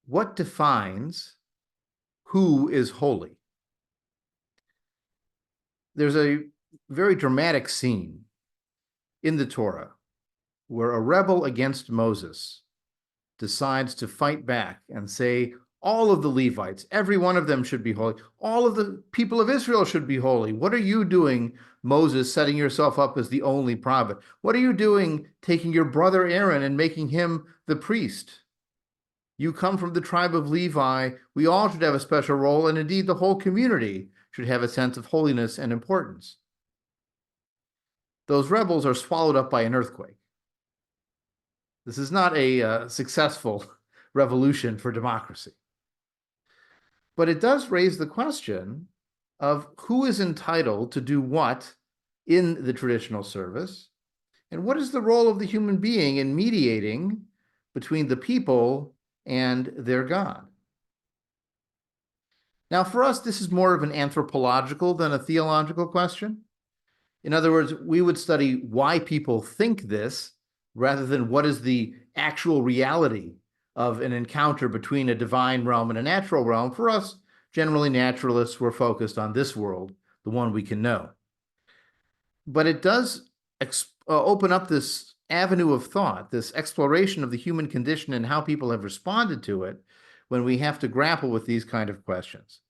what defines who is holy? There's a very dramatic scene in the Torah where a rebel against Moses decides to fight back and say, all of the Levites, every one of them should be holy. All of the people of Israel should be holy. What are you doing, Moses, setting yourself up as the only prophet? What are you doing taking your brother Aaron and making him the priest? You come from the tribe of Levi. We all should have a special role, and indeed the whole community should have a sense of holiness and importance. Those rebels are swallowed up by an earthquake. This is not a successful revolution for democracy. But it does raise the question of who is entitled to do what in the traditional service, and what is the role of the human being in mediating between the people and their God. Now, for us, this is more of an anthropological than a theological question. In other words, we would study why people think this rather than what is the actual reality of an encounter between a divine realm and a natural realm. For us, generally naturalists, we're focused on this world, the one we can know. But it does open up this avenue of thought, this exploration of the human condition and how people have responded to it when we have to grapple with these kind of questions.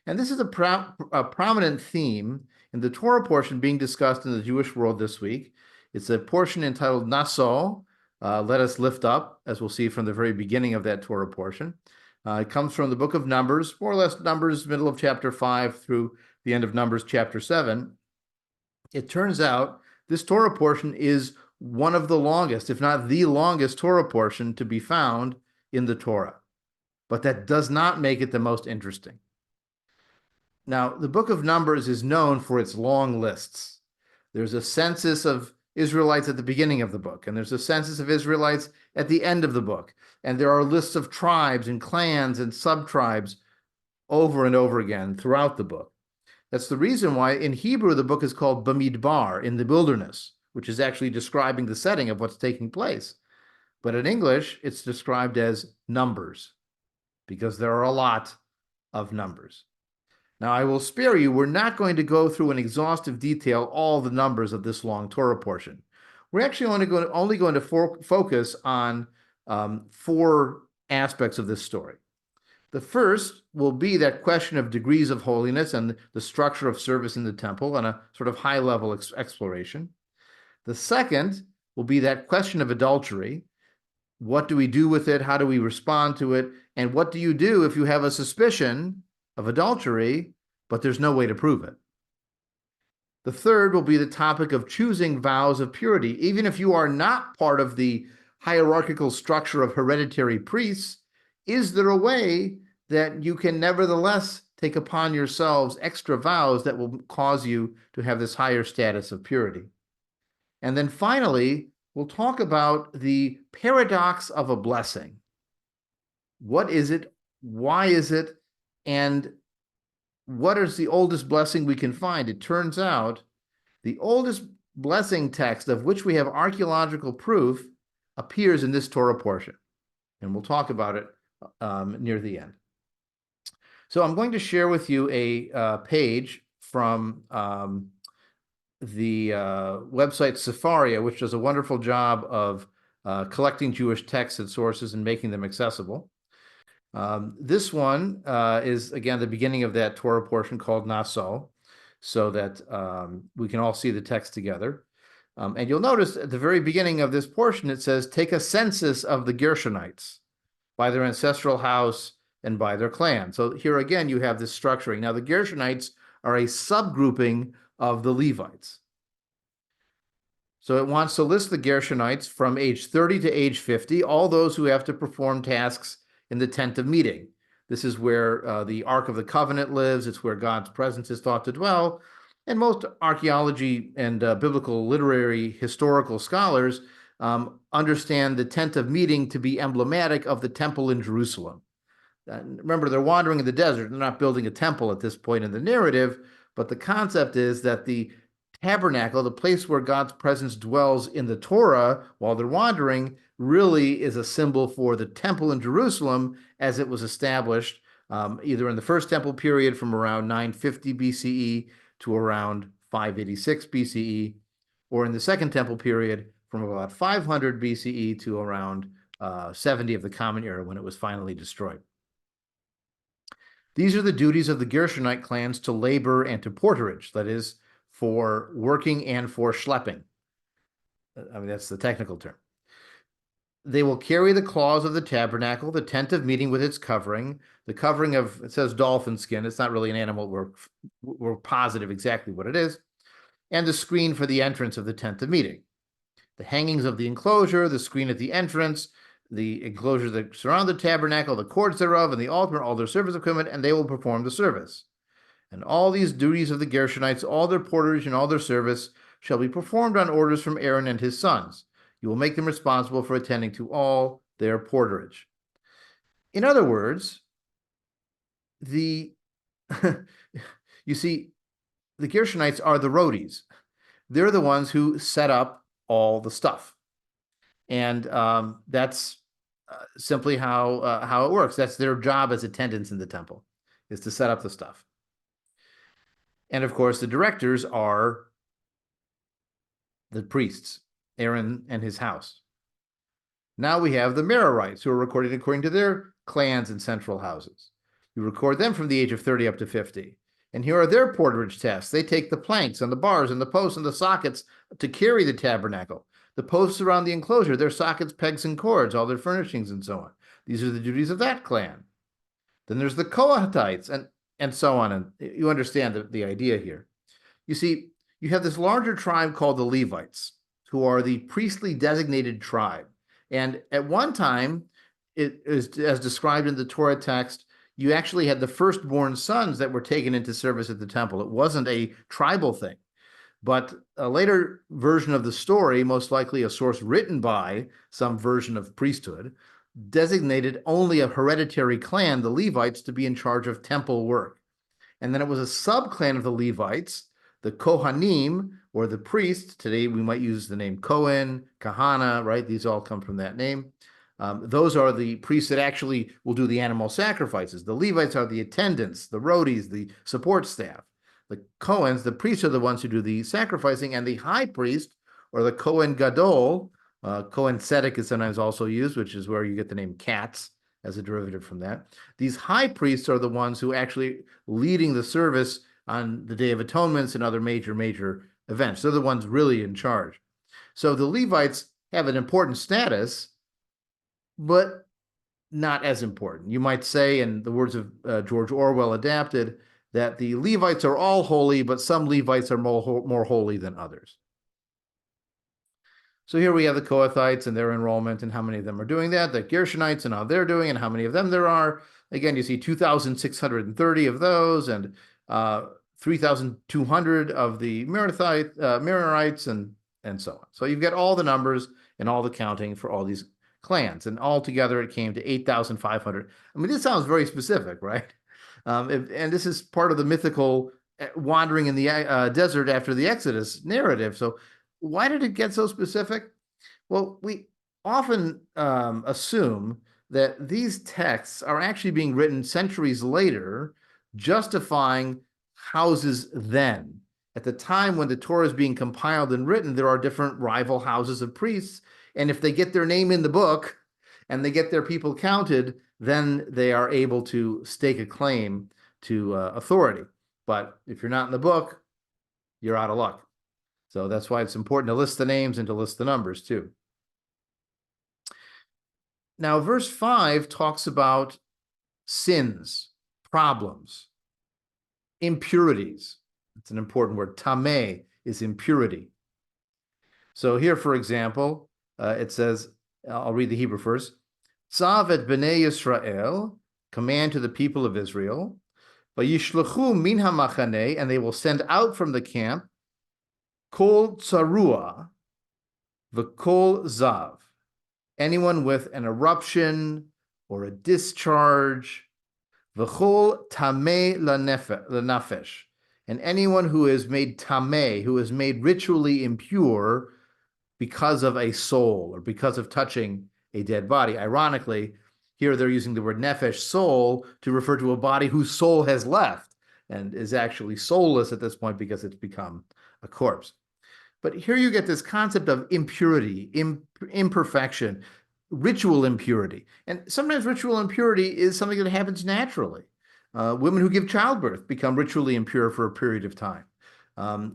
And this is a prominent theme in the Torah portion being discussed in the Jewish world this week. It's a portion entitled Nasso, let us lift up, as we'll see from the very beginning of that Torah portion. It comes from the book of Numbers, more or less Numbers, middle of chapter 5 through the end of Numbers chapter 7. It turns out this Torah portion is one of the longest, if not the longest Torah portion to be found in the Torah. But that does not make it the most interesting. Now, the book of Numbers is known for its long lists. There's a census of Israelites at the beginning of the book, and there's a census of Israelites at the end of the book. And there are lists of tribes and clans and sub-tribes over and over again throughout the book. That's the reason why in Hebrew the book is called Bamidbar, in the wilderness, which is actually describing the setting of what's taking place. But in English, it's described as Numbers, because there are a lot of numbers. Now, I will spare you. We're not going to go through in exhaustive detail all the numbers of this long Torah portion. We're actually only going to focus on 4 aspects of this story. The first will be that question of degrees of holiness and the structure of service in the temple on a sort of high-level exploration. The second will be that question of adultery. What do we do with it? How do we respond to it? And what do you do if you have a suspicion of adultery, but there's no way to prove it? The third will be the topic of choosing vows of purity. Even if you are not part of the hierarchical structure of hereditary priests, is there a way that you can nevertheless take upon yourselves extra vows that will cause you to have this higher status of purity? And then finally, we'll talk about the paradox of a blessing. What is it? Why is it? And what is the oldest blessing we can find? It turns out the oldest blessing text of which we have archaeological proof appears in this Torah portion. And we'll talk about it near the end. So I'm going to share with you a page from the website Sefaria, which does a wonderful job of collecting Jewish texts and sources and making them accessible. This one is, again, the beginning of that Torah portion called Nasso, so that we can all see the text together. And you'll notice at the very beginning of this portion, it says, take a census of the Gershonites by their ancestral house and by their clan. So here again, you have this structuring. Now, the Gershonites are a subgrouping of the Levites. So it wants to list the Gershonites from age 30 to age 50, all those who have to perform tasks in the tent of meeting. This is where the Ark of the Covenant lives. It's where God's presence is thought to dwell. And most archaeology and biblical literary historical scholars understand the tent of meeting to be emblematic of the temple in Jerusalem. Remember, they're wandering in the desert. They're not building a temple at this point in the narrative, but the concept is that the tabernacle, the place where God's presence dwells in the Torah while they're wandering, really is a symbol for the temple in Jerusalem as it was established either in the first temple period from around 950 BCE to around 586 BCE, or in the second temple period from about 500 BCE to around 70 of the Common Era when it was finally destroyed. These are the duties of the Gershonite clans to labor and to porterage, that is, for working and for schlepping. I mean, that's the technical term. They will carry the claws of the tabernacle, the tent of meeting with its covering, the covering of, it says dolphin skin. It's not really an animal. We're positive exactly what it is. And the screen for the entrance of the tent of meeting. The hangings of the enclosure, the screen at the entrance, the enclosure that surround the tabernacle, the cords thereof, and the altar, all their service equipment, and they will perform the service. And all these duties of the Gershonites, all their porterage and all their service, shall be performed on orders from Aaron and his sons. You will make them responsible for attending to all their porterage. In other words, you see, the Gershonites are the roadies. They're the ones who set up all the stuff. And that's simply how it works. That's their job as attendants in the temple, is to set up the stuff. And of course, the directors are the priests, Aaron and his house. Now we have the Merarites, who are recorded according to their clans and central houses. You record them from the age of 30 up to 50. And here are their porterage tasks. They take the planks and the bars and the posts and the sockets to carry the tabernacle. The posts around the enclosure, their sockets, pegs, and cords, all their furnishings, and so on. These are the duties of that clan. Then there's the Kohathites, and so on. And you understand the idea here. You see, you have this larger tribe called the Levites, who are the priestly designated tribe. And at one time, it is as described in the Torah text, you actually had the firstborn sons that were taken into service at the temple. It wasn't a tribal thing. But a later version of the story, most likely a source written by some version of priesthood, designated only a hereditary clan, the Levites, to be in charge of temple work. And then it was a subclan of the Levites, the Kohanim, or the priests. Today we might use the name Kohen, Kahana, right? These all come from that name. Those are the priests that actually will do the animal sacrifices. The Levites are the attendants, the roadies, the support staff. The Kohens, the priests, are the ones who do the sacrificing, and the high priest, or the Kohen Gadol, Kohen Tzedek is sometimes also used, which is where you get the name Katz as a derivative from that. These high priests are the ones who actually leading the service on the Day of Atonements and other major events. They're the ones really in charge. So the Levites have an important status, but not as important. You might say, in the words of George Orwell adapted, that the Levites are all holy, but some Levites are more holy than others. So here we have the Kohathites and their enrollment and how many of them are doing that, the Gershonites and how they're doing and how many of them there are. Again, you see 2,630 of those and 3,200 of the Merarites and so on. So you've got all the numbers and all the counting for all these clans. And altogether it came to 8,500. I mean, this sounds very specific, right? And this is part of the mythical wandering in the desert after the Exodus narrative. So why did it get so specific? Well, we often assume that these texts are actually being written centuries later, justifying houses then. At the time when the Torah is being compiled and written, there are different rival houses of priests. And if they get their name in the book and they get their people counted, then they are able to stake a claim to authority. But if you're not in the book, you're out of luck. So that's why it's important to list the names and to list the numbers too. Now, verse 5 talks about sins, problems, impurities. It's an important word. Tameh is impurity. So here, for example, it says, I'll read the Hebrew first. Tzav et bnei Yisrael, command to the people of Israel, vayishlechu min hamachaneh, and they will send out from the camp, kol tzarua, v'kol zav, anyone with an eruption or a discharge, v'chol tameh lanafesh, and anyone who is made tameh, who is made ritually impure, because of a soul or because of touching a dead body. Ironically, here they're using the word nefesh, soul, to refer to a body whose soul has left and is actually soulless at this point because it's become a corpse. But here you get this concept of impurity, imperfection, ritual impurity. And sometimes ritual impurity is something that happens naturally. Women who give childbirth become ritually impure for a period of time.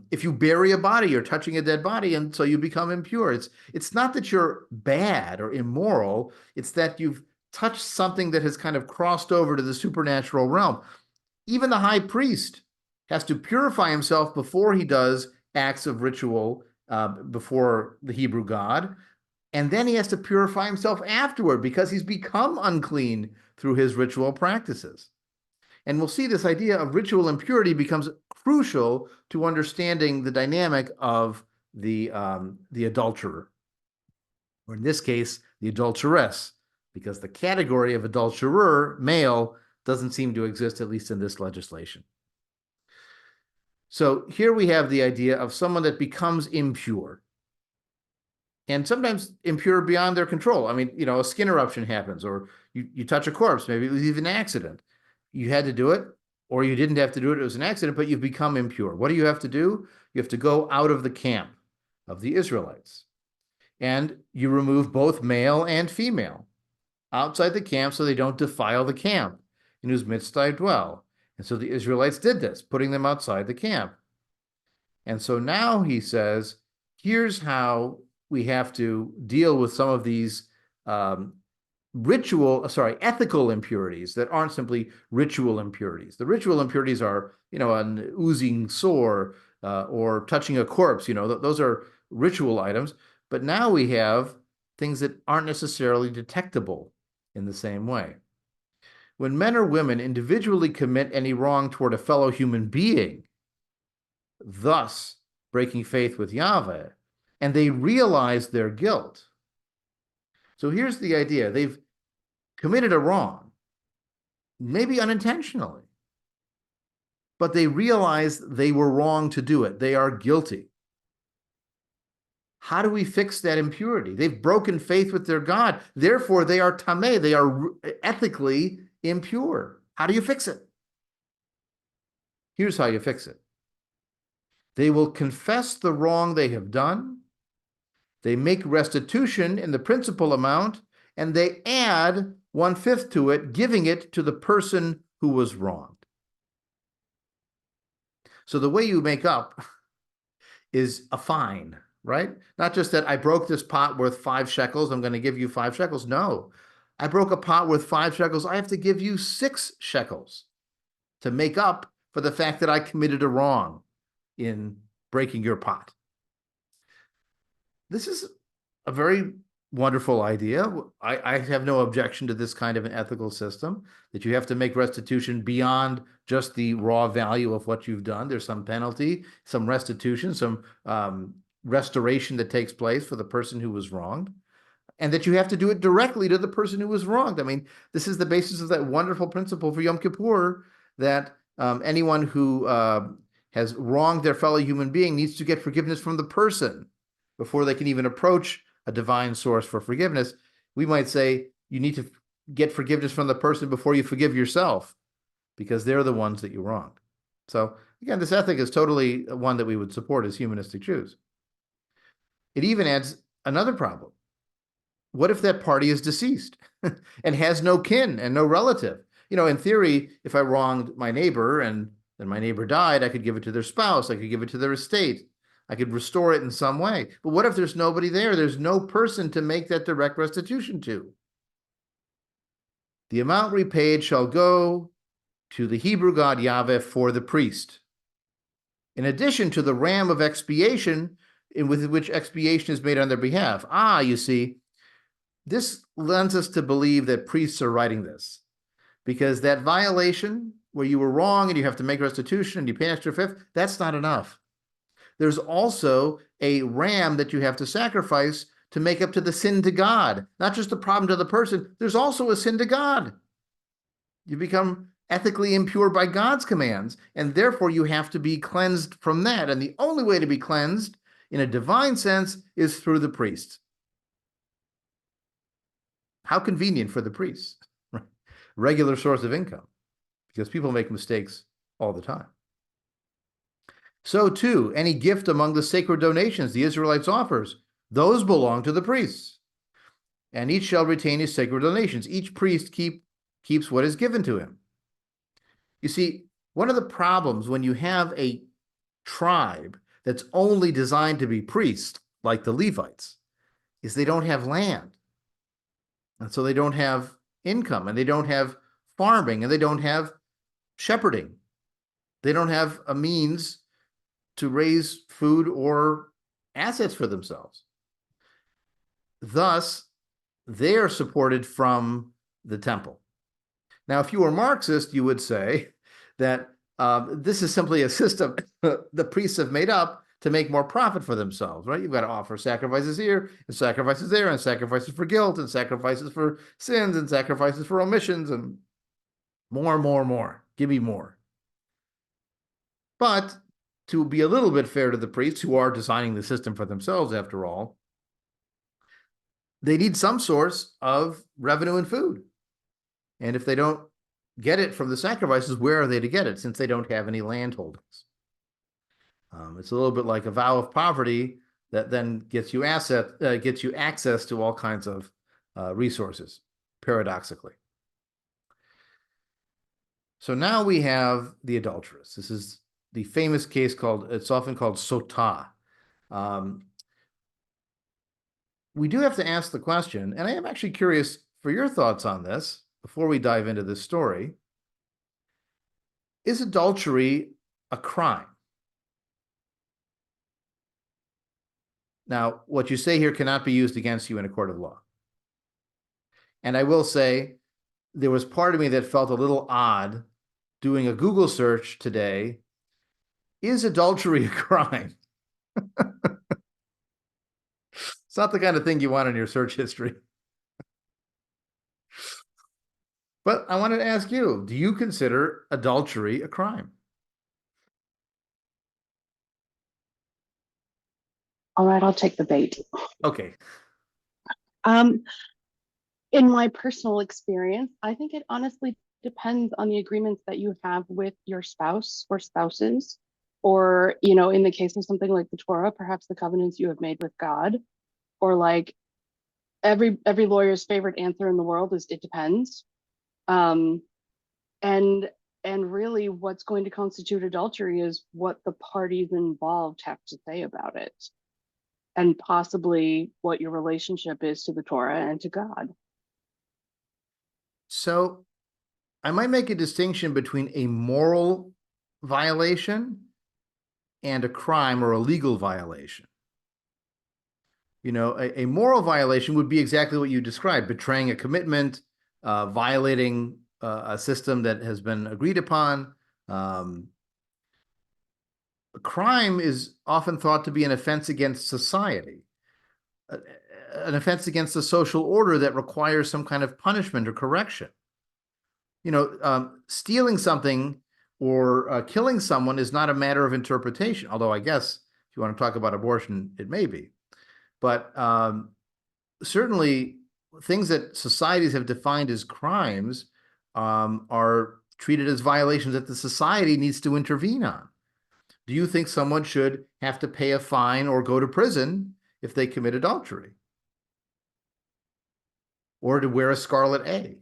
If you bury a body, you're touching a dead body, and so you become impure. It's not that you're bad or immoral, it's that you've touched something that has kind of crossed over to the supernatural realm. Even the high priest has to purify himself before he does acts of ritual before the Hebrew God. And then he has to purify himself afterward because he's become unclean through his ritual practices. And we'll see this idea of ritual impurity becomes crucial to understanding the dynamic of the adulterer, or in this case, the adulteress, because the category of adulterer, male, doesn't seem to exist, at least in this legislation. So here we have the idea of someone that becomes impure, and sometimes impure beyond their control. I mean, a skin eruption happens, or you touch a corpse, maybe it was even an accident. You had to do it, or you didn't have to do it, it was an accident, but you've become impure. What do you have to do? You have to go out of the camp of the Israelites, and you remove both male and female outside the camp so they don't defile the camp in whose midst I dwell. And so the Israelites did this, putting them outside the camp. And so now he says, here's how we have to deal with some of these ethical impurities that aren't simply ritual impurities. The ritual impurities are, an oozing sore or touching a corpse, those are ritual items. But now we have things that aren't necessarily detectable in the same way. When men or women individually commit any wrong toward a fellow human being, thus breaking faith with Yahweh, and they realize their guilt. So here's the idea. They've committed a wrong, maybe unintentionally, but they realize they were wrong to do it. They are guilty. How do we fix that impurity? They've broken faith with their God. Therefore, they are tameh. They are ethically impure. How do you fix it? Here's how you fix it. They will confess the wrong they have done. They make restitution in the principal amount, and they add 1/5 to it, giving it to the person who was wronged. So the way you make up is a fine, right? Not just that I broke this pot worth 5 shekels, I'm going to give you 5 shekels. No, I broke a pot worth 5 shekels, I have to give you 6 shekels to make up for the fact that I committed a wrong in breaking your pot. This is a very wonderful idea. I have no objection to this kind of an ethical system, that you have to make restitution beyond just the raw value of what you've done. There's some penalty, some restitution, some restoration that takes place for the person who was wronged, and that you have to do it directly to the person who was wronged. I mean, this is the basis of that wonderful principle for Yom Kippur, that anyone who has wronged their fellow human being needs to get forgiveness from the person before they can even approach a divine source for forgiveness. We might say you need to get forgiveness from the person before you forgive yourself, because they're the ones that you wronged. So again, this ethic is totally one that we would support as humanistic Jews. It even adds another problem. What if that party is deceased and has no kin and no relative? In theory, if I wronged my neighbor and then my neighbor died, I could give it to their spouse, I could give it to their estate, I could restore it in some way. But what if there's nobody there? There's no person to make that direct restitution to. The amount repaid shall go to the Hebrew God Yahweh for the priest, in addition to the ram of expiation, with which expiation is made on their behalf. You see, this lends us to believe that priests are writing this, because that violation where you were wrong and you have to make restitution and you pay an extra 1/5, that's not enough. There's also a ram that you have to sacrifice to make up to the sin to God, not just the problem to the person. There's also a sin to God. You become ethically impure by God's commands, and therefore you have to be cleansed from that. And the only way to be cleansed in a divine sense is through the priest. How convenient for the priests. Regular source of income, because people make mistakes all the time. So too, any gift among the sacred donations the Israelites offers, those belong to the priests. And each shall retain his sacred donations. Each priest keeps what is given to him. You see, one of the problems when you have a tribe that's only designed to be priests, like the Levites, is they don't have land. And so they don't have income, and they don't have farming, and they don't have shepherding. They don't have a means to raise food or assets for themselves. Thus, they are supported from the temple. Now, if you were Marxist, you would say that this is simply a system the priests have made up to make more profit for themselves, right? You've got to offer sacrifices here, and sacrifices there, and sacrifices for guilt, and sacrifices for sins, and sacrifices for omissions, and more. Give me more. But to be a little bit fair to the priests, who are designing the system for themselves, after all, they need some source of revenue and food. And if they don't get it from the sacrifices, where are they to get it, since they don't have any land holdings? It's a little bit like a vow of poverty that then gets you access to all kinds of resources, paradoxically. So now we have the adulteress. This is the famous case it's often called sotah. We do have to ask the question, and I am actually curious for your thoughts on this before we dive into this story. Is adultery a crime? Now, what you say here cannot be used against you in a court of law. And I will say, there was part of me that felt a little odd doing a Google search today. Is adultery a crime? It's not the kind of thing you want in your search history. But I wanted to ask you, do you consider adultery a crime? All right, I'll take the bait. Okay. In my personal experience, I think it honestly depends on the agreements that you have with your spouse or spouses, or, in the case of something like the Torah, perhaps the covenants you have made with God, or like every lawyer's favorite answer in the world is it depends. And really what's going to constitute adultery is what the parties involved have to say about it, and possibly what your relationship is to the Torah and to God. So I might make a distinction between a moral violation and a crime or a legal violation. A moral violation would be exactly what you described: betraying a commitment, violating a system that has been agreed upon. A crime is often thought to be an offense against society, an offense against the social order that requires some kind of punishment or correction. Stealing something or killing someone is not a matter of interpretation, although I guess if you want to talk about abortion, it may be. But certainly things that societies have defined as crimes are treated as violations that the society needs to intervene on. Do you think someone should have to pay a fine or go to prison if they commit adultery? Or to wear a scarlet A?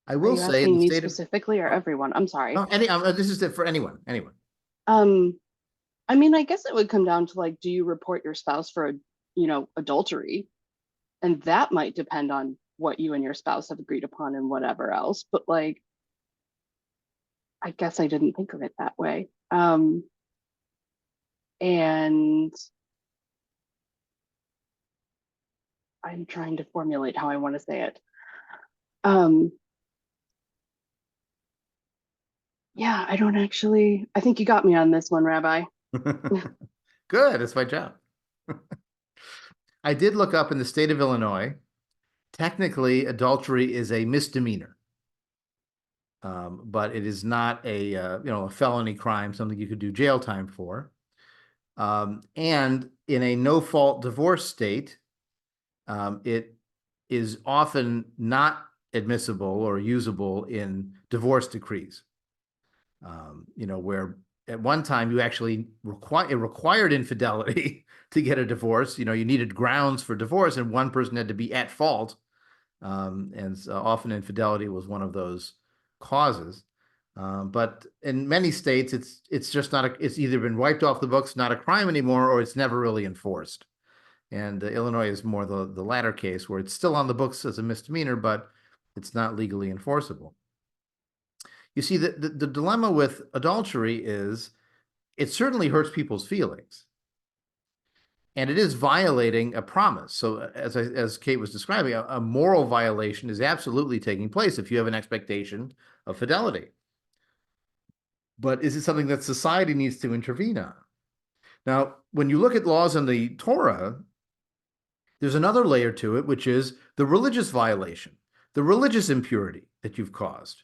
I will say, in the me state of specifically or everyone? I'm sorry. This is it for anyone. I mean, I guess it would come down to like, do you report your spouse for, adultery? And that might depend on what you and your spouse have agreed upon and whatever else. But like, I guess I didn't think of it that way. And I'm trying to formulate how I want to say it. Yeah, I think you got me on this one, Rabbi. Good, it's my job. I did look up in the state of Illinois. Technically, adultery is a misdemeanor. but it is not a felony crime, something you could do jail time for. And in a no-fault divorce state, it is often not admissible or usable in divorce decrees. Where at one time you actually required infidelity to get a divorce. You needed grounds for divorce, and one person had to be at fault. And often infidelity was one of those causes. But in many states, it's just not it's either been wiped off the books, not a crime anymore, or it's never really enforced. And Illinois is more the latter case, where it's still on the books as a misdemeanor, but it's not legally enforceable. You see, the dilemma with adultery is it certainly hurts people's feelings. And it is violating a promise. So as Kate was describing, a moral violation is absolutely taking place if you have an expectation of fidelity. But is it something that society needs to intervene on? Now, when you look at laws in the Torah, there's another layer to it, which is the religious violation, the religious impurity that you've caused.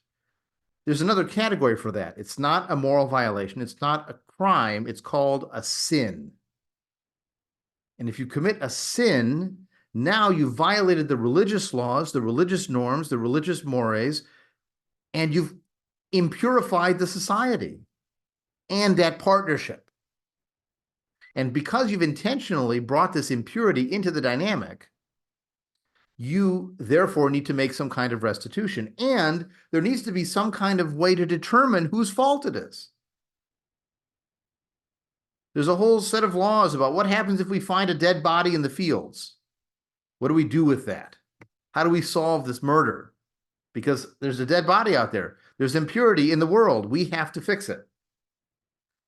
There's another category for that. It's not a moral violation. It's not a crime. It's called a sin. And if you commit a sin, now you've violated the religious laws, the religious norms, the religious mores, and you've impurified the society and that partnership. And because you've intentionally brought this impurity into the dynamic, you therefore need to make some kind of restitution. And there needs to be some kind of way to determine whose fault it is. There's a whole set of laws about what happens if we find a dead body in the fields. What do we do with that? How do we solve this murder? Because there's a dead body out there. There's impurity in the world. We have to fix it.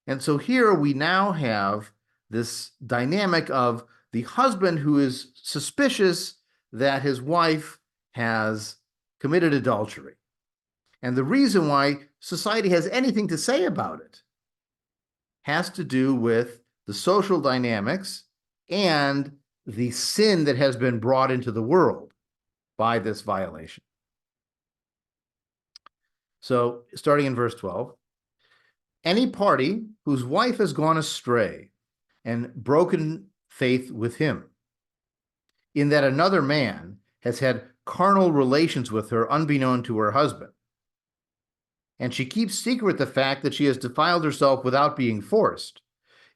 And so here we now have this dynamic of the husband who is suspicious that his wife has committed adultery. And the reason why society has anything to say about it has to do with the social dynamics and the sin that has been brought into the world by this violation. So starting in verse 12, any party whose wife has gone astray and broken faith with him, in that another man has had carnal relations with her unbeknown to her husband, and she keeps secret the fact that she has defiled herself without being forced,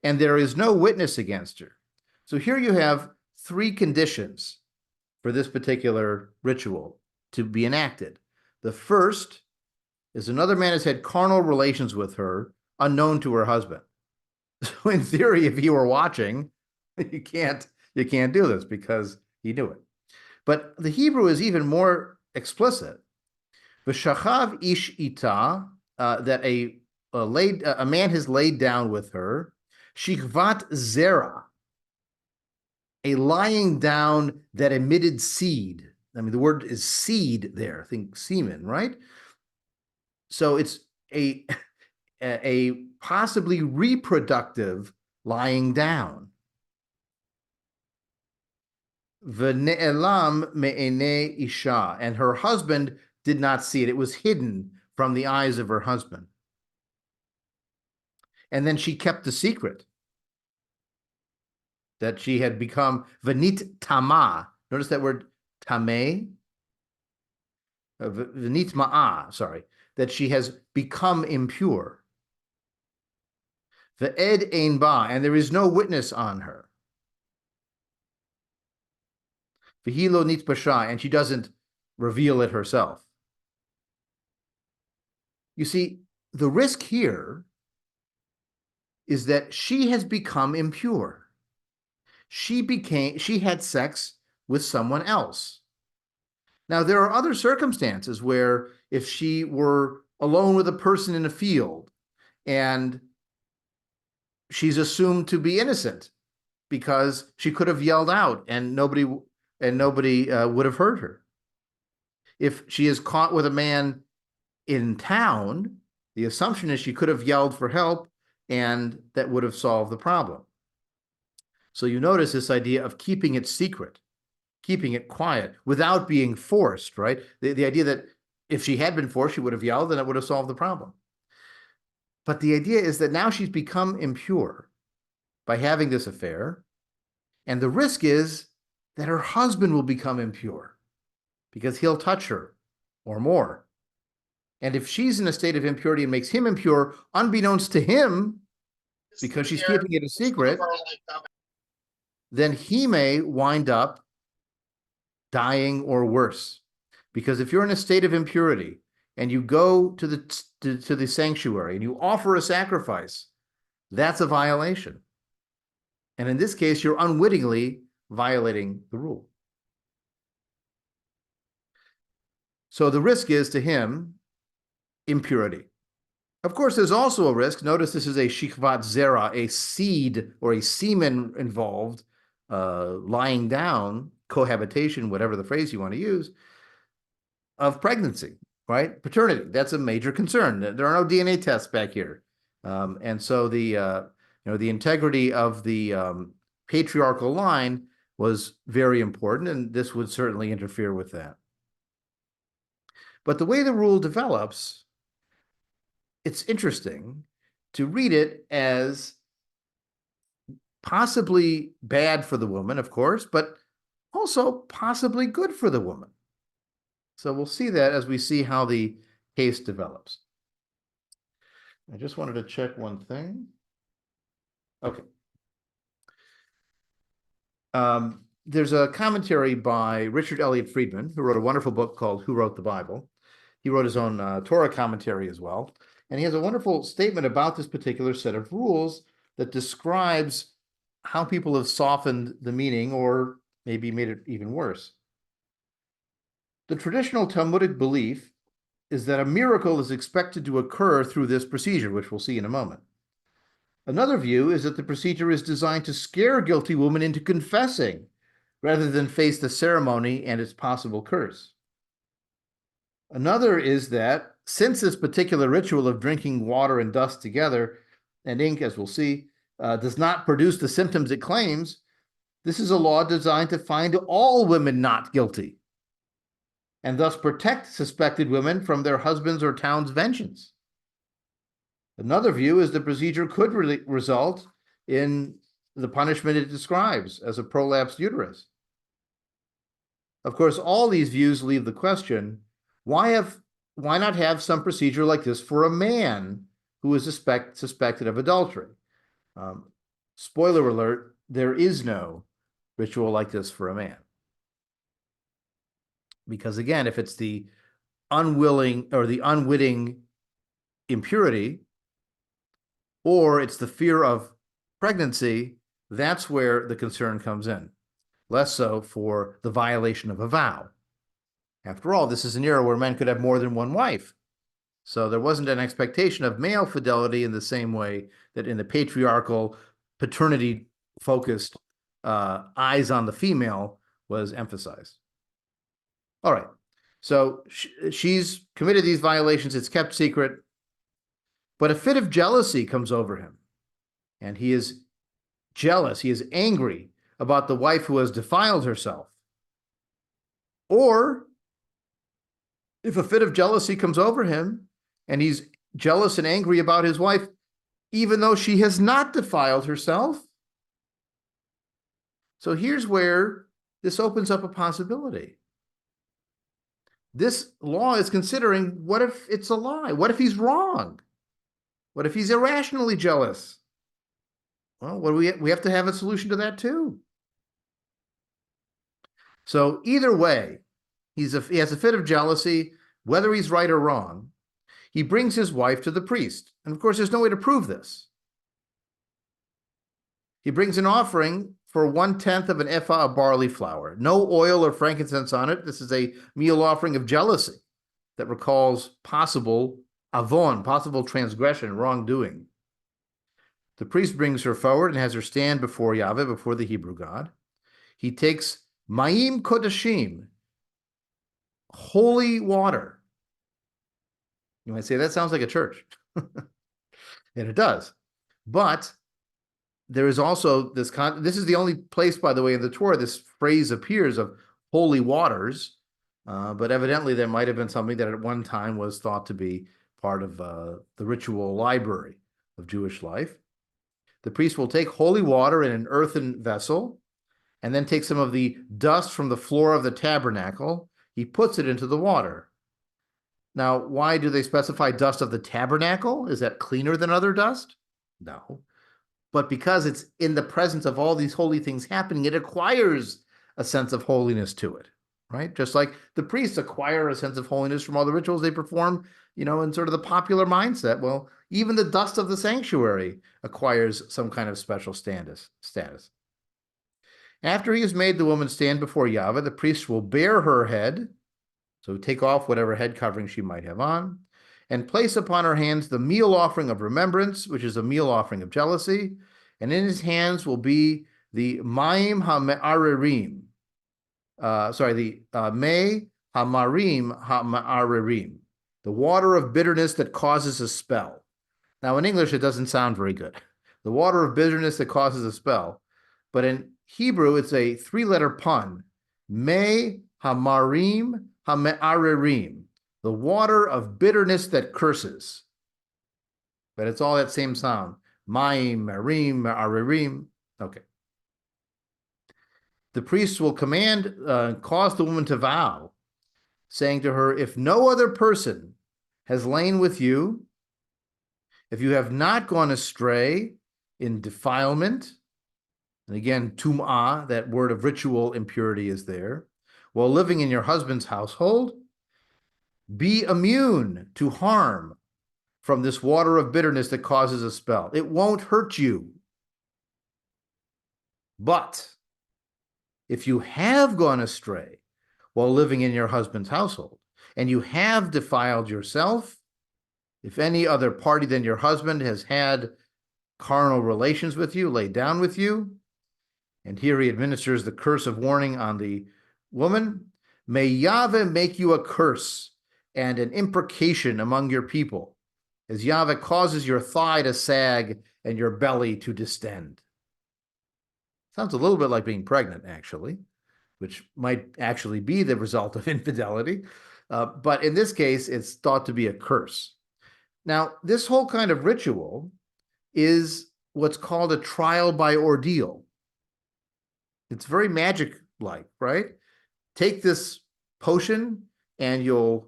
and there is no witness against her. So here you have three conditions for this particular ritual to be enacted. The first is another man has had carnal relations with her unknown to her husband. So in theory, if he were watching, you can't do this because he knew it. But the Hebrew is even more explicit. V'shachav ish ita, that a man has laid down with her. Shikvat zera, a lying down that emitted seed. I mean, the word is seed there. Think semen, right? So it's a possibly reproductive lying down. V'ne'elam me'enei isha, and her husband did not see it. It was hidden from the eyes of her husband. And then she kept the secret that she had become v'nit tama. Notice that word tameh? V'nit ma'ah, sorry. That she has become impure. V'ed ein ba, and there is no witness on her. V'hilo nit basha, and she doesn't reveal it herself. You see, the risk here is that she has become impure. She had sex with someone else. Now, there are other circumstances where if she were alone with a person in a field and she's assumed to be innocent because she could have yelled out and nobody would have heard her. If she is caught with a man in town, the assumption is she could have yelled for help and that would have solved the problem. So you notice this idea of keeping it secret, keeping it quiet without being forced, right? The idea that If she had been forced, she would have yelled and it would have solved the problem. But the idea is that now she's become impure by having this affair. And the risk is that her husband will become impure because he'll touch her or more. And if she's in a state of impurity and makes him impure, unbeknownst to him, because she's keeping it a secret, then he may wind up dying or worse. Because if you're in a state of impurity and you go to the sanctuary and you offer a sacrifice, that's a violation. And in this case, you're unwittingly violating the rule. So the risk is to him impurity. Of course, there's also a risk. Notice this is a shikvat zera, a seed or a semen involved, lying down, cohabitation, whatever the phrase you want to use, of pregnancy, right? Paternity. That's a major concern. There are no DNA tests back here. And so the integrity of the patriarchal line was very important, and this would certainly interfere with that. But the way the rule develops, it's interesting to read it as possibly bad for the woman, of course, but also possibly good for the woman. So we'll see that as we see how the case develops. I just wanted to check one thing. Okay. There's a commentary by Richard Elliott Friedman, who wrote a wonderful book called Who Wrote the Bible? He wrote his own Torah commentary as well. And he has a wonderful statement about this particular set of rules that describes how people have softened the meaning or maybe made it even worse. The traditional Talmudic belief is that a miracle is expected to occur through this procedure, which we'll see in a moment. Another view is that the procedure is designed to scare a guilty woman into confessing rather than face the ceremony and its possible curse. Another is that since this particular ritual of drinking water and dust together and ink, as we'll see, does not produce the symptoms it claims, this is a law designed to find all women not guilty and thus protect suspected women from their husbands' or town's vengeance. Another view is the procedure could result in the punishment it describes as a prolapsed uterus. Of course, all these views leave the question, why not have some procedure like this for a man who is suspected of adultery? Spoiler alert, there is no ritual like this for a man. Because again, if it's the unwilling or the unwitting impurity, or it's the fear of pregnancy, that's where the concern comes in. Less so for the violation of a vow. After all, this is an era where men could have more than one wife. So there wasn't an expectation of male fidelity in the same way that in the patriarchal, paternity-focused eyes on the female was emphasized. All right, so she's committed these violations. It's kept secret. But a fit of jealousy comes over him, and he is jealous. He is angry about the wife who has defiled herself. Or if a fit of jealousy comes over him, and he's jealous and angry about his wife, even though she has not defiled herself. So here's where this opens up a possibility. This law is considering, what if it's a lie? What if he's wrong? What if he's irrationally jealous? Well, we have to have a solution to that too. So either way, he has a fit of jealousy, whether he's right or wrong. He brings his wife to the priest. And of course, there's no way to prove this. He brings an offering for 1/10 of an ephah of barley flour. No oil or frankincense on it. This is a meal offering of jealousy that recalls possible avon, possible transgression, wrongdoing. The priest brings her forward and has her stand before Yahweh, before the Hebrew God. He takes Mayim Kodashim, holy water. You might say, that sounds like a church. And it does. But there is also this is the only place, by the way, in the Torah this phrase appears of holy waters. But evidently there might have been something that at one time was thought to be part of the ritual library of Jewish life. The priest will take holy water in an earthen vessel and then take some of the dust from the floor of the tabernacle. He puts it into the water. Now, why do they specify dust of the tabernacle? Is that cleaner than other dust? No. But because it's in the presence of all these holy things happening, it acquires a sense of holiness to it, right? Just like the priests acquire a sense of holiness from all the rituals they perform, in sort of the popular mindset. Well, even the dust of the sanctuary acquires some kind of special status. After he has made the woman stand before Yahweh, the priest will bare her head, so take off whatever head covering she might have on, and place upon her hands the meal offering of remembrance, which is a meal offering of jealousy, and in his hands will be the Maim HaMe'arerim, Me HaMarim HaMe'arerim, the water of bitterness that causes a spell. Now, in English, it doesn't sound very good. The water of bitterness that causes a spell. But in Hebrew, it's a three-letter pun. Me hamarim hame'arerim, the water of bitterness that curses. But it's all that same sound. Maim, marim, arerim. Okay. The priest will cause the woman to vow, saying to her, if no other person has lain with you, if you have not gone astray in defilement, and again, tum'ah, that word of ritual impurity is there, while living in your husband's household, be immune to harm from this water of bitterness that causes a spell. It won't hurt you. But if you have gone astray while living in your husband's household, and you have defiled yourself, if any other party than your husband has had carnal relations with you, laid down with you, and here he administers the curse of warning on the woman, may Yahweh make you a curse and an imprecation among your people, as Yahweh causes your thigh to sag and your belly to distend. Sounds a little bit like being pregnant, actually, which might actually be the result of infidelity. But in this case, it's thought to be a curse. Now, this whole kind of ritual is what's called a trial by ordeal. It's very magic-like, right? Take this potion and you'll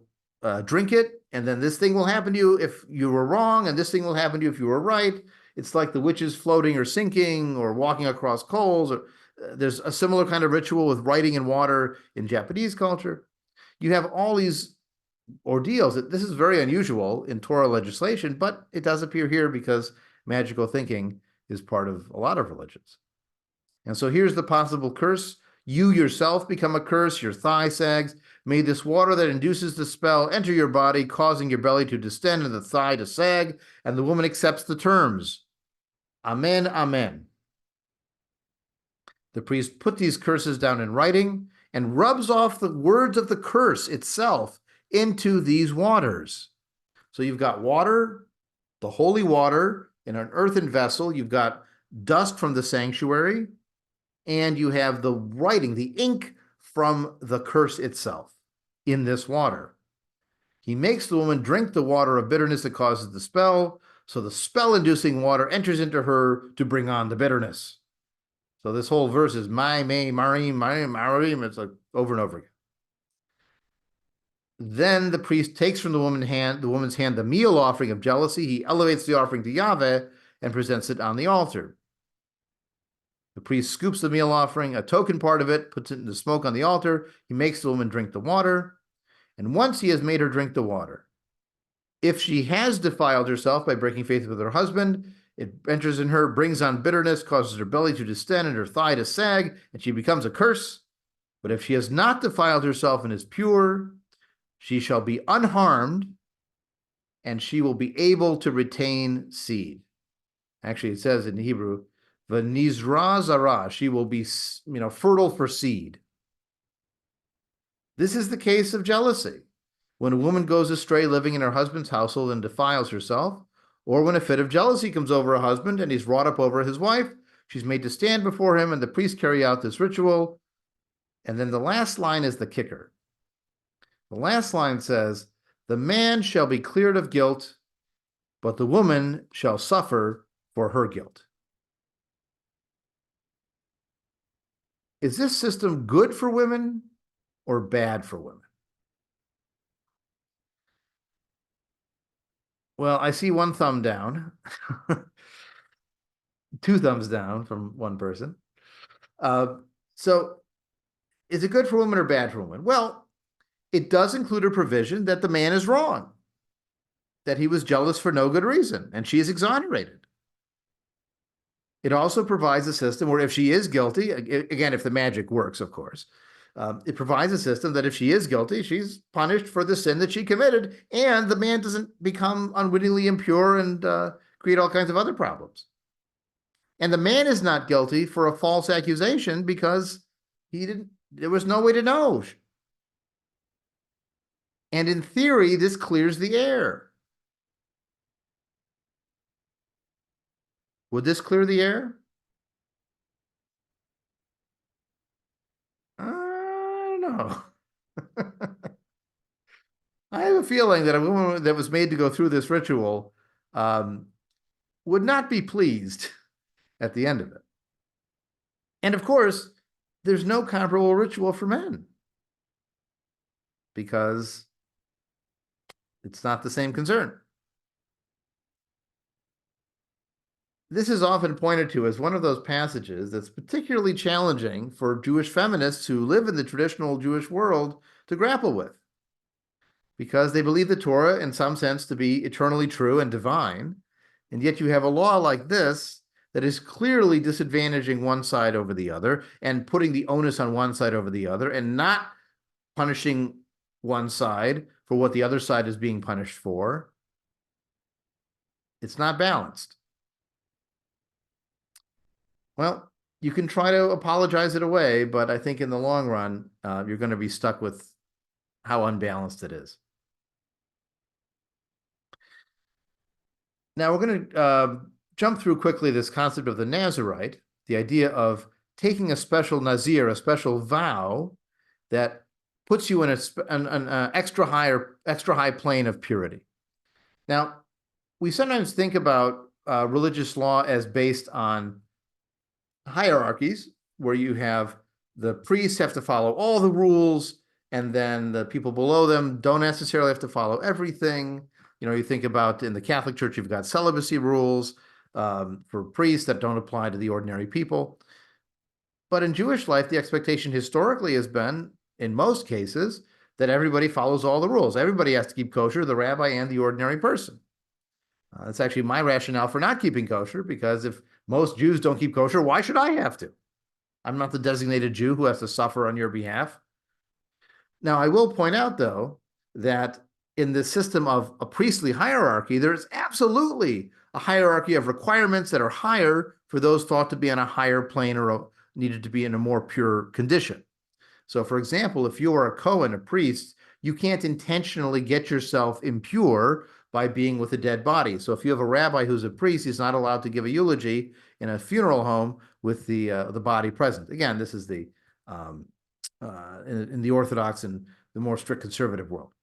drink it, and then this thing will happen to you if you were wrong, and this thing will happen to you if you were right. It's like the witches floating or sinking or walking across coals. Or there's a similar kind of ritual with writing in water in Japanese culture. You have all these ordeals. This is very unusual in Torah legislation, but it does appear here because magical thinking is part of a lot of religions. And so here's the possible curse. You yourself become a curse, your thigh sags. May this water that induces the spell enter your body, causing your belly to distend and the thigh to sag, and the woman accepts the terms. Amen, amen. The priest put these curses down in writing and rubs off the words of the curse itself into these waters. So you've got water, the holy water, in an earthen vessel. You've got dust from the sanctuary, and you have the writing, the ink from the curse itself in this water. He makes the woman drink the water of bitterness that causes the spell, so the spell-inducing water enters into her to bring on the bitterness. So this whole verse is marim. It's like over and over again. Then the priest takes from the woman's hand the meal offering of jealousy. He elevates the offering to Yahweh and presents it on the altar. The priest scoops the meal offering, a token part of it, puts it in the smoke on the altar. He makes the woman drink the water. And once he has made her drink the water, if she has defiled herself by breaking faith with her husband, it enters in her, brings on bitterness, causes her belly to distend and her thigh to sag, and she becomes a curse. But if she has not defiled herself and is pure, she shall be unharmed, and she will be able to retain seed. Actually, it says in Hebrew, V'nizra zara, she will be, fertile for seed. This is the case of jealousy. When a woman goes astray living in her husband's household and defiles herself, or when a fit of jealousy comes over a husband and he's wrought up over his wife, she's made to stand before him and the priests carry out this ritual. And then the last line is the kicker. The last line says, the man shall be cleared of guilt, but the woman shall suffer for her guilt. Is this system good for women or bad for women? Well, I see one thumb down, two thumbs down from one person. Uh, so is it good for women or bad for women? Well, it does include a provision that the man is wrong, that he was jealous for no good reason, and she is exonerated. It also provides a system where if she is guilty, again, if the magic works, of course, it provides a system that if she is guilty, she's punished for the sin that she committed, and the man doesn't become unwittingly impure and create all kinds of other problems. And the man is not guilty for a false accusation because there was no way to know. And in theory, this clears the air. Would this clear the air? I don't know. I have a feeling that a woman that was made to go through this ritual would not be pleased at the end of it. And of course, there's no comparable ritual for men because it's not the same concern. This is often pointed to as one of those passages that's particularly challenging for Jewish feminists who live in the traditional Jewish world to grapple with, because they believe the Torah in some sense to be eternally true and divine, and yet you have a law like this that is clearly disadvantaging one side over the other and putting the onus on one side over the other and not punishing one side for what the other side is being punished for. It's not balanced. Well, you can try to apologize it away, but I think in the long run, you're going to be stuck with how unbalanced it is. Now we're going to jump through quickly this concept of the Nazirite, the idea of taking a special Nazir, a special vow that puts you in an extra high plane of purity. Now, we sometimes think about religious law as based on hierarchies, where you have the priests have to follow all the rules, and then the people below them don't necessarily have to follow everything. You know, you think about in the Catholic Church, you've got celibacy rules for priests that don't apply to the ordinary people. But in Jewish life, the expectation historically has been, in most cases, that everybody follows all the rules. Everybody has to keep kosher, the rabbi and the ordinary person. That's actually my rationale for not keeping kosher, because if most Jews don't keep kosher, why should I have to? I'm not the designated Jew who has to suffer on your behalf. Now, I will point out, though, that in the system of a priestly hierarchy, there is absolutely a hierarchy of requirements that are higher for those thought to be on a higher plane or needed to be in a more pure condition. So, for example, if you are a Kohen, a priest, you can't intentionally get yourself impure by being with a dead body. So if you have a rabbi who's a priest, he's not allowed to give a eulogy in a funeral home with the body present. Again, this is the in the Orthodox and the more strict conservative world.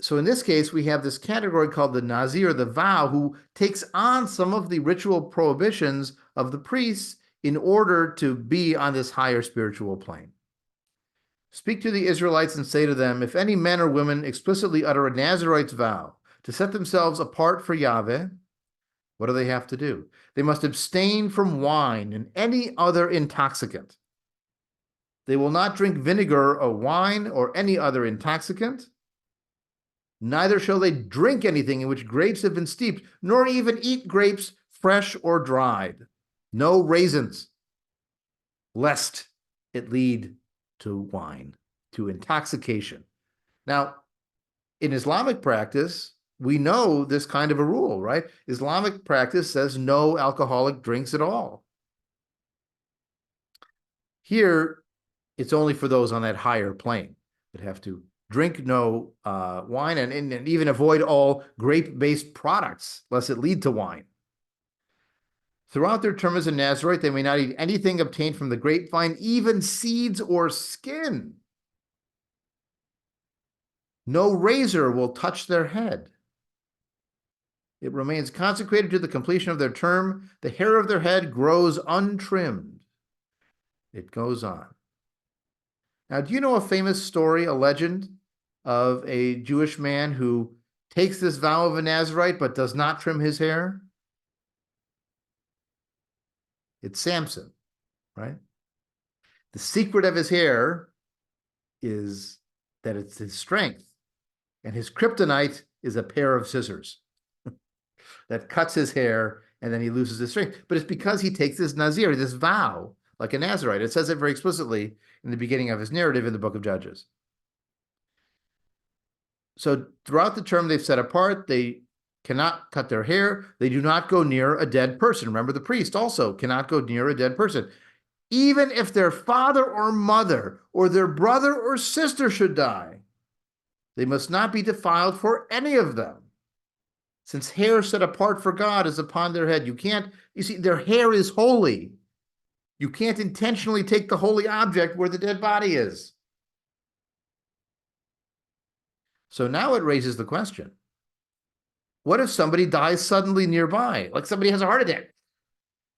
So in this case, we have this category called the Nazir, the vow, who takes on some of the ritual prohibitions of the priests in order to be on this higher spiritual plane. Speak to the Israelites and say to them, if any men or women explicitly utter a Nazirite's vow to set themselves apart for Yahweh, what do they have to do? They must abstain from wine and any other intoxicant. They will not drink vinegar or wine or any other intoxicant. Neither shall they drink anything in which grapes have been steeped, nor even eat grapes fresh or dried. No raisins, lest it lead to wine, to intoxication. Now, in Islamic practice, we know this kind of a rule, right? Islamic practice says no alcoholic drinks at all. Here, it's only for those on that higher plane that have to drink no wine and even avoid all grape-based products, lest it lead to wine. Throughout their term as a Nazirite, they may not eat anything obtained from the grapevine, even seeds or skin. No razor will touch their head. It remains consecrated to the completion of their term. The hair of their head grows untrimmed. It goes on. Now, do you know a famous story, a legend of a Jewish man who takes this vow of a Nazirite but does not trim his hair? It's Samson, right? The secret of his hair is that it's his strength, and his kryptonite is a pair of scissors that cuts his hair, and then he loses his strength. But it's because he takes this Nazir, this vow, like a Nazirite. It says it very explicitly in the beginning of his narrative in the book of Judges. So throughout the term they've set apart, they cannot cut their hair. They do not go near a dead person. Remember, the priest also cannot go near a dead person. Even if their father or mother or their brother or sister should die, they must not be defiled for any of them. Since hair set apart for God is upon their head, you see, their hair is holy. You can't intentionally take the holy object where the dead body is. So now it raises the question, what if somebody dies suddenly nearby? Like somebody has a heart attack.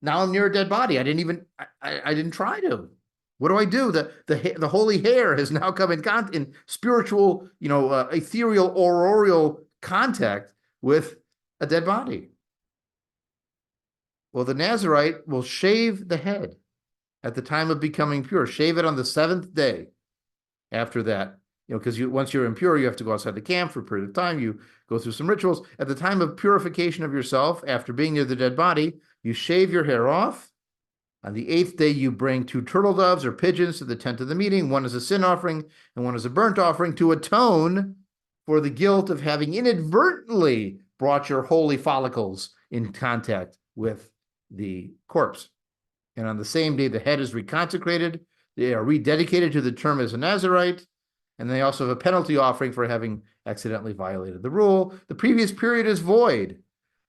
Now I'm near a dead body. I didn't try to. What do I do? The holy hair has now come in spiritual, ethereal, aurorial contact with a dead body. Well, the Nazirite will shave the head at the time of becoming pure. Shave it on the 7th day after that. Because once you're impure, you have to go outside the camp for a period of time. You go through some rituals. At the time of purification of yourself, after being near the dead body, you shave your hair off. On the 8th day, you bring 2 turtle doves or pigeons to the tent of the meeting. One is a sin offering and one is a burnt offering to atone for the guilt of having inadvertently brought your holy follicles in contact with the corpse. And on the same day, the head is reconsecrated. They are rededicated to the term as a Nazirite. And they also have a penalty offering for having accidentally violated the rule. The previous period is void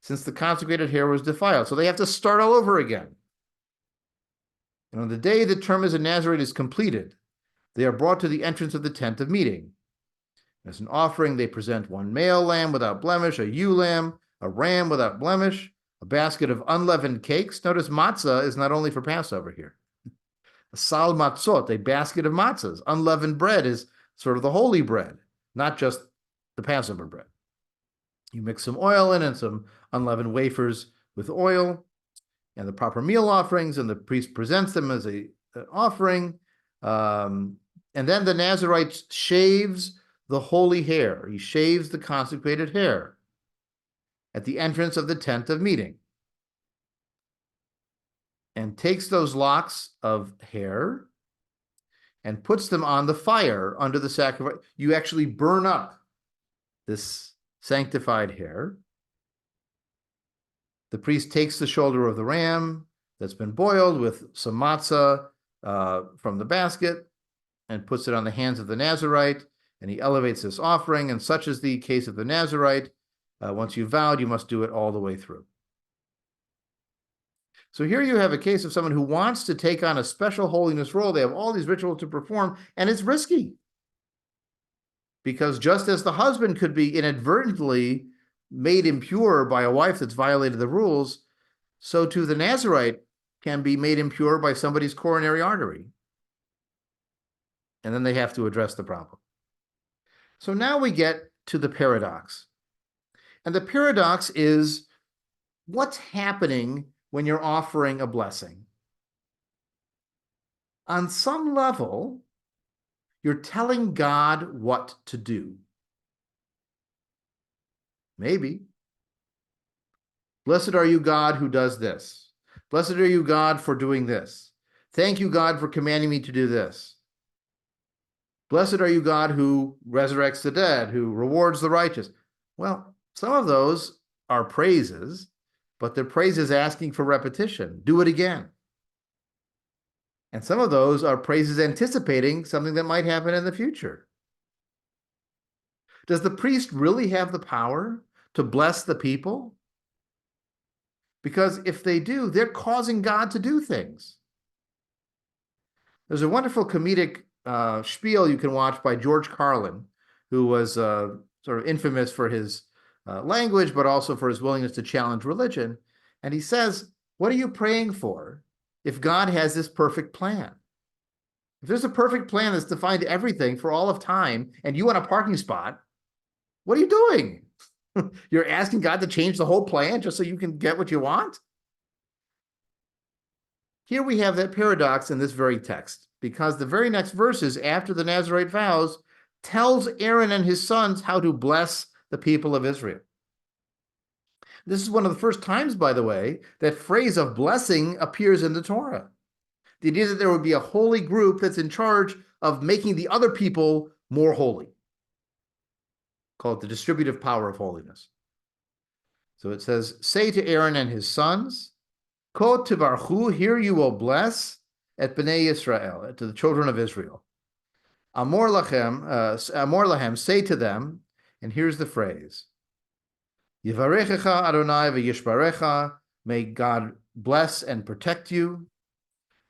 since the consecrated hair was defiled. So they have to start all over again. And on the day the term as a Nazirite is completed, they are brought to the entrance of the tent of meeting. As an offering, they present 1 male lamb without blemish, a ewe lamb, a ram without blemish, a basket of unleavened cakes. Notice matzah is not only for Passover here. A sal matzot, a basket of matzahs. Unleavened bread is sort of the holy bread, not just the Passover bread. You mix some oil in and some unleavened wafers with oil and the proper meal offerings, and the priest presents them as an offering. And then the Nazirite shaves the holy hair. He shaves the consecrated hair at the entrance of the tent of meeting and takes those locks of hair and puts them on the fire under the sacrifice. You actually burn up this sanctified hair. The priest takes the shoulder of the ram that's been boiled with some matzah from the basket and puts it on the hands of the Nazirite, and he elevates this offering. And such is the case of the Nazirite. Once you've vowed, you must do it all the way through. So here you have a case of someone who wants to take on a special holiness role. They have all these rituals to perform, and it's risky. Because just as the husband could be inadvertently made impure by a wife that's violated the rules, so too the Nazirite can be made impure by somebody's coronary artery. And then they have to address the problem. So now we get to the paradox. And the paradox is, what's happening when you're offering a blessing? On some level, you're telling God what to do. Maybe. Blessed are you, God, who does this. Blessed are you, God, for doing this. Thank you, God, for commanding me to do this. Blessed are you, God, who resurrects the dead, who rewards the righteous. Well, some of those are praises, but they're praises asking for repetition. Do it again. And some of those are praises anticipating something that might happen in the future. Does the priest really have the power to bless the people? Because if they do, they're causing God to do things. There's a wonderful comedic spiel you can watch by George Carlin who was sort of infamous for his language, but also for his willingness to challenge religion. And he says, what are you praying for if God has this perfect plan? If there's a perfect plan that's defined everything for all of time, and you want a parking spot, what are you doing? You're asking God to change the whole plan just so you can get what you want? Here we have that paradox in this very text, because the very next verses after the Nazirite vows tells Aaron and his sons how to bless the people of Israel. This is one of the first times, by the way, that phrase of blessing appears in the Torah. The idea that there would be a holy group that's in charge of making the other people more holy, called the distributive power of holiness. So it says, say to Aaron and his sons, Ko tivarchu, here you will bless et bnei Yisrael, to the children of Israel. Amor lahem, say to them, and here's the phrase, Yivarechecha Adonai v'yishbarecha, may God bless and protect you.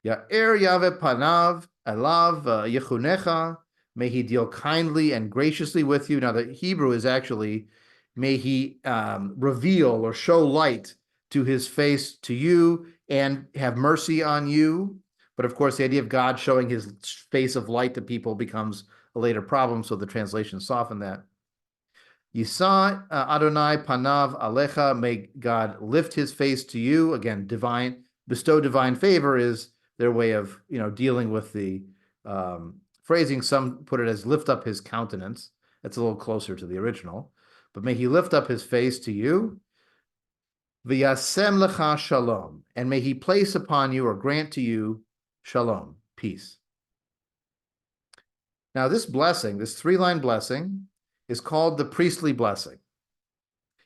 Ya'er yave panav elav yechunecha, may he deal kindly and graciously with you. Now the Hebrew is actually, may he reveal or show light to his face to you and have mercy on you. But of course, the idea of God showing his face of light to people becomes a later problem, so the translations soften that. Yisa Adonai panav alecha, may God lift his face to you. Again, bestow divine favor is their way of dealing with the phrasing. Some put it as lift up his countenance. That's a little closer to the original. But may he lift up his face to you. V'yasem lecha shalom, and may he place upon you or grant to you shalom, peace. Now this blessing, this three-line blessing, is called the priestly blessing.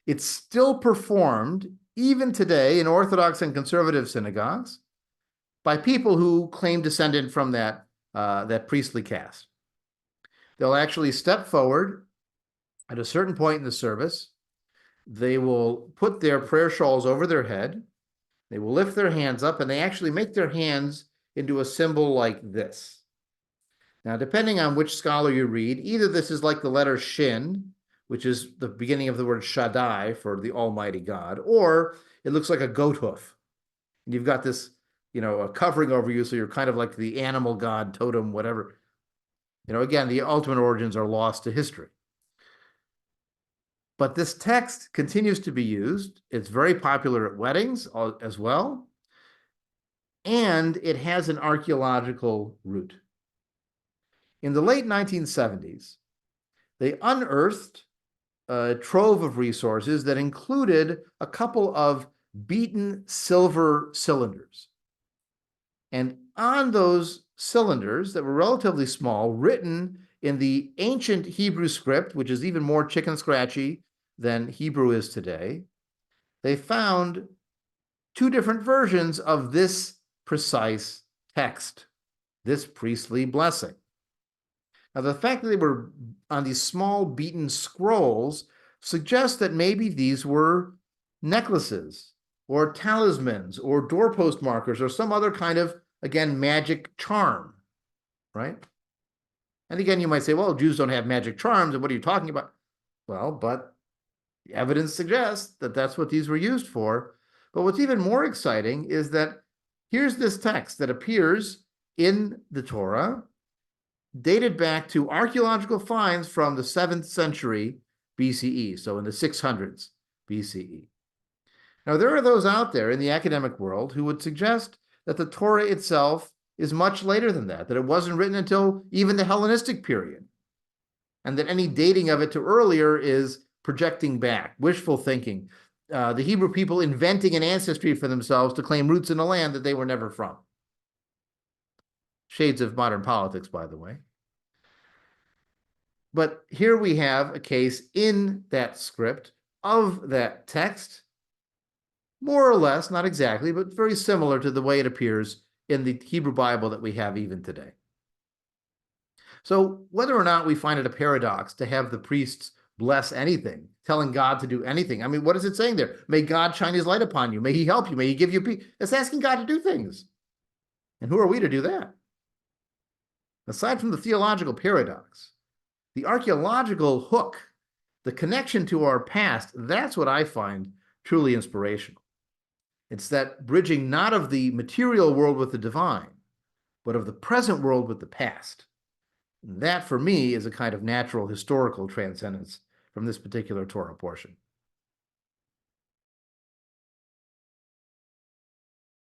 It's still performed even today in Orthodox and conservative synagogues by people who claim descent from that priestly caste. They'll actually step forward at a certain point in the service. They will put their prayer shawls over their head. They will lift their hands up, and they actually make their hands into a symbol like this. Now, depending on which scholar you read, either this is like the letter Shin, which is the beginning of the word Shaddai for the Almighty God, or it looks like a goat hoof. And you've got this, a covering over you, so you're kind of like the animal god, totem, whatever. Again, the ultimate origins are lost to history. But this text continues to be used. It's very popular at weddings as well. And it has an archaeological root. In the late 1970s, they unearthed a trove of resources that included a couple of beaten silver cylinders. And on those cylinders that were relatively small, written in the ancient Hebrew script, which is even more chicken scratchy than Hebrew is today, they found two different versions of this precise text, this priestly blessing. Now, the fact that they were on these small beaten scrolls suggests that maybe these were necklaces or talismans or doorpost markers or some other kind of, again, magic charm, right? And again, you might say, well, Jews don't have magic charms, and what are you talking about? Well, but the evidence suggests that that's what these were used for. But what's even more exciting is that here's this text that appears in the Torah, dated back to archaeological finds from the 7th century BCE, so in the 600s BCE. Now, there are those out there in the academic world who would suggest that the Torah itself is much later than that it wasn't written until even the Hellenistic period, and that any dating of it to earlier is projecting back, wishful thinking, the Hebrew people inventing an ancestry for themselves to claim roots in a land that they were never from. Shades of modern politics, by the way. But here we have a case in that script of that text, more or less, not exactly, but very similar to the way it appears in the Hebrew Bible that we have even today. So whether or not we find it a paradox to have the priests bless anything, telling God to do anything, I mean, what is it saying there? May God shine his light upon you. May he help you. May he give you peace. It's asking God to do things. And who are we to do that? Aside from the theological paradox, The archaeological hook, the connection to our past, that's what I find truly inspirational. It's that bridging not of the material world with the divine, but of the present world with the past. And that, for me, is a kind of natural historical transcendence from this particular Torah portion.